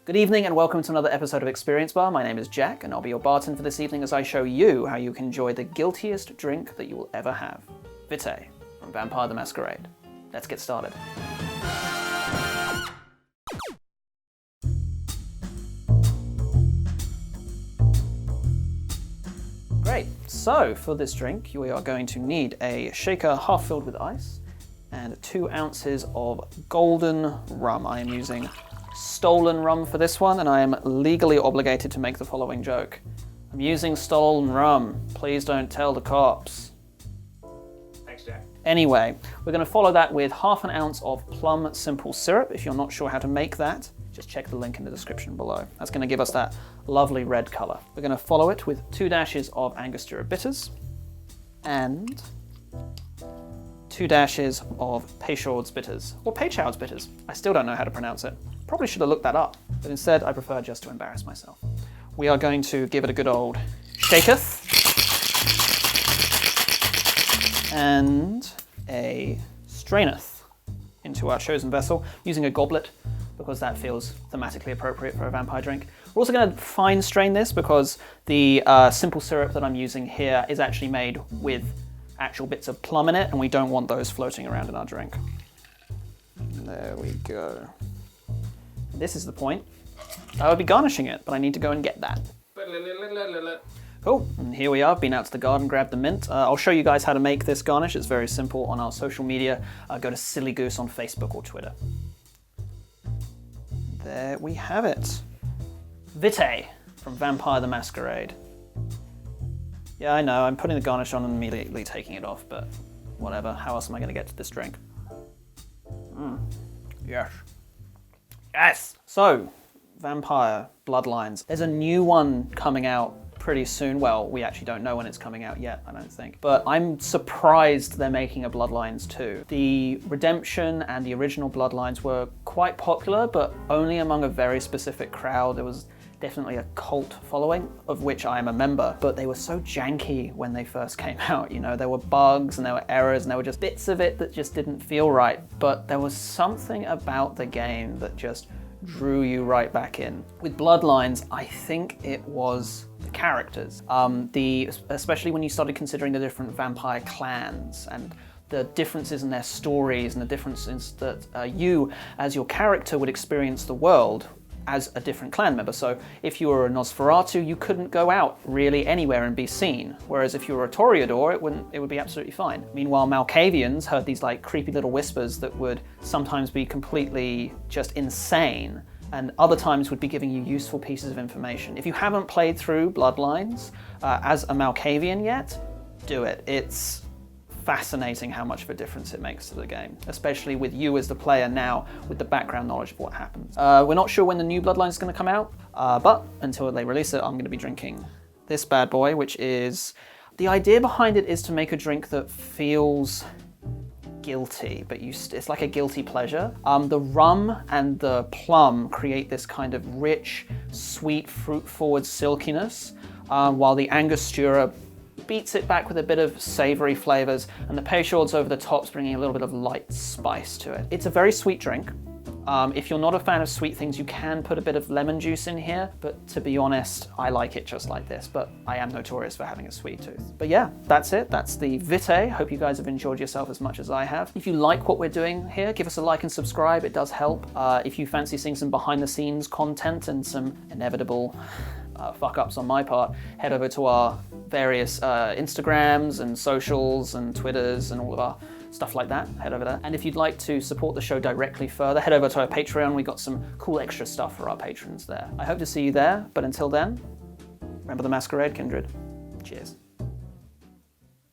Good evening and welcome to another episode of Experience Bar. My name is Jack and I'll be your bartender for this evening as I show you how you can enjoy the guiltiest drink that you will ever have. Vitae from Vampire the Masquerade. Let's get started. Great, so for this drink we are going to need a shaker half filled with ice and 2 ounces of golden rum. I am using stolen rum for this one, and I am legally obligated to make the following joke. I'm using stolen rum. Please don't tell the cops. Thanks, Jack. Anyway, we're going to follow that with half an ounce of plum simple syrup. If you're not sure how to make that, just check the link in the description below. That's going to give us that lovely red color. We're going to follow it with 2 dashes of Angostura bitters and 2 dashes of Peychaud's bitters, or Peychaud's bitters. I still don't know how to pronounce it. Probably should have looked that up, but instead I prefer just to embarrass myself. We are going to give it a good old shaketh and a straineth into our chosen vessel, using a goblet because that feels thematically appropriate for a vampire drink. We're also going to fine strain this because the simple syrup that I'm using here is actually made with actual bits of plum in it, and we don't want those floating around in our drink. There we go. This is the point. I would be garnishing it, but I need to go and get that. Cool, and here we are. Been out to the garden, grabbed the mint. I'll show you guys how to make this garnish. It's very simple on our social media. Go to Silly Goose on Facebook or Twitter. There we have it. Vitae from Vampire the Masquerade. Yeah, I know, I'm putting the garnish on and immediately taking it off, but whatever. How else am I going to get to this drink? Yes. Yes! So, Vampire Bloodlines. There's a new one coming out pretty soon. Well, we actually don't know when it's coming out yet, I don't think. But I'm surprised they're making a Bloodlines 2. The Redemption and the original Bloodlines were quite popular, but only among a very specific crowd. There was definitely a cult following, of which I am a member, but they were so janky when they first came out. You know, there were bugs and there were errors and there were just bits of it that just didn't feel right, but there was something about the game that just drew you right back in. With Bloodlines, I think it was the characters, especially when you started considering the different vampire clans and the differences in their stories and the differences that you as your character would experience the world as a different clan member. So if you were a Nosferatu, you couldn't go out really anywhere and be seen. Whereas if you were a Toreador, it would be absolutely fine. Meanwhile, Malkavians heard these like creepy little whispers that would sometimes be completely just insane, and other times would be giving you useful pieces of information. If you haven't played through Bloodlines as a Malkavian yet, do it. It's fascinating how much of a difference it makes to the game, especially with you as the player now with the background knowledge of what happens. We're not sure when the new Bloodline is going to come out, but until they release it, I'm going to be drinking this bad boy, which is, the idea behind it is to make a drink that feels guilty, but it's like a guilty pleasure. The rum and the plum create this kind of rich, sweet, fruit-forward silkiness, while the Angostura beats it back with a bit of savoury flavours, and the Peychaud's over the top's bringing a little bit of light spice to it. It's a very sweet drink. If you're not a fan of sweet things, you can put a bit of lemon juice in here, but to be honest, I like it just like this, but I am notorious for having a sweet tooth. But yeah, that's it. That's the Vitae. Hope you guys have enjoyed yourself as much as I have. If you like what we're doing here, give us a like and subscribe. It does help. If you fancy seeing some behind the scenes content and some inevitable fuck-ups on my part, head over to our various Instagrams and socials and Twitters and all of our stuff like that. Head over there. And if you'd like to support the show directly further, head over to our Patreon. We got some cool extra stuff for our patrons there. I hope to see you there, but until then, remember the Masquerade, Kindred. Cheers.